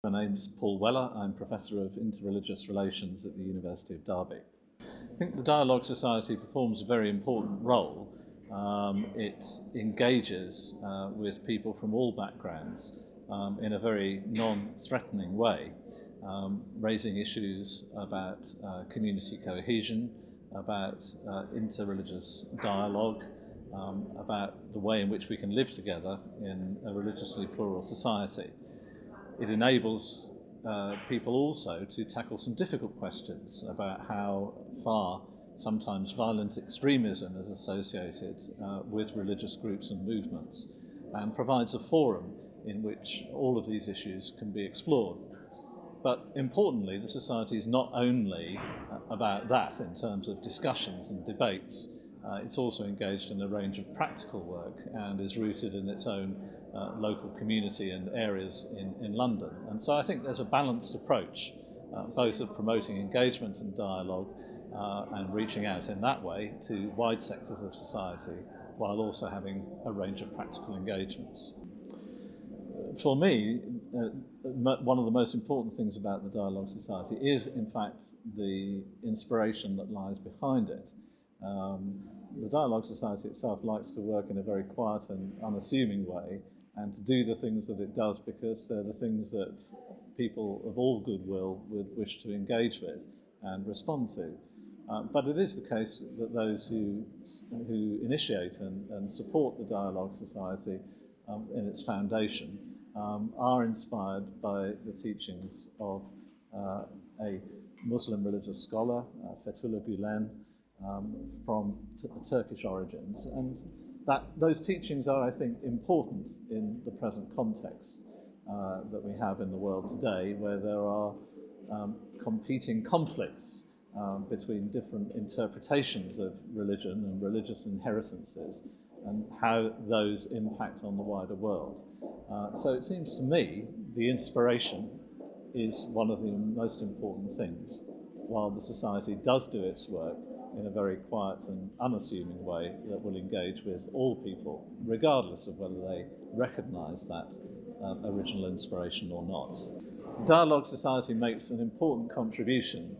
My name's Paul Weller. I'm Professor of Interreligious Relations at the University of Derby. I think the Dialogue Society performs a very important role. It engages with people from all backgrounds in a very non-threatening way, raising issues about community cohesion, about interreligious dialogue, about the way in which we can live together in a religiously plural society. It enables people also to tackle some difficult questions about how far sometimes violent extremism is associated with religious groups and movements, and provides a forum in which all of these issues can be explored. But importantly, the Society is not only about that in terms of discussions and debates. It's also engaged in a range of practical work and is rooted in its own local community and areas in London. And so I think there's a balanced approach, both of promoting engagement and dialogue and reaching out in that way to wide sectors of society, while also having a range of practical engagements. For me, one of the most important things about the Dialogue Society is, in fact, the inspiration that lies behind it. The Dialogue Society itself likes to work in a very quiet and unassuming way, and to do the things that it does because they're the things that people of all goodwill would wish to engage with and respond to. But it is the case that those who initiate and support the Dialogue Society in its foundation are inspired by the teachings of a Muslim religious scholar, Fethullah Gulen, from Turkish origins, and those teachings are, I think, important in the present context that we have in the world today, where there are competing conflicts between different interpretations of religion and religious inheritances, and how those impact on the wider world. So it seems to me the inspiration is one of the most important things, while the Society does do its work in a very quiet and unassuming way that will engage with all people, regardless of whether they recognise that original inspiration or not. Dialogue Society makes an important contribution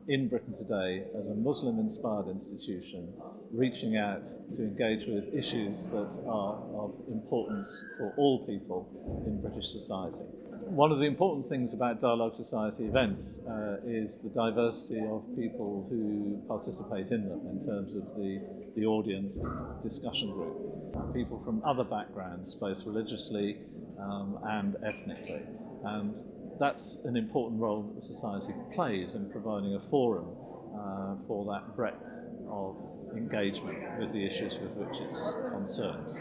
in Britain today as a Muslim-inspired institution, reaching out to engage with issues that are of importance for all people in British society. One of the important things about Dialogue Society events is the diversity of people who participate in them, in terms of the audience discussion group. People from other backgrounds, both religiously and ethnically. And that's an important role that the Society plays in providing a forum for that breadth of engagement with the issues with which it's concerned.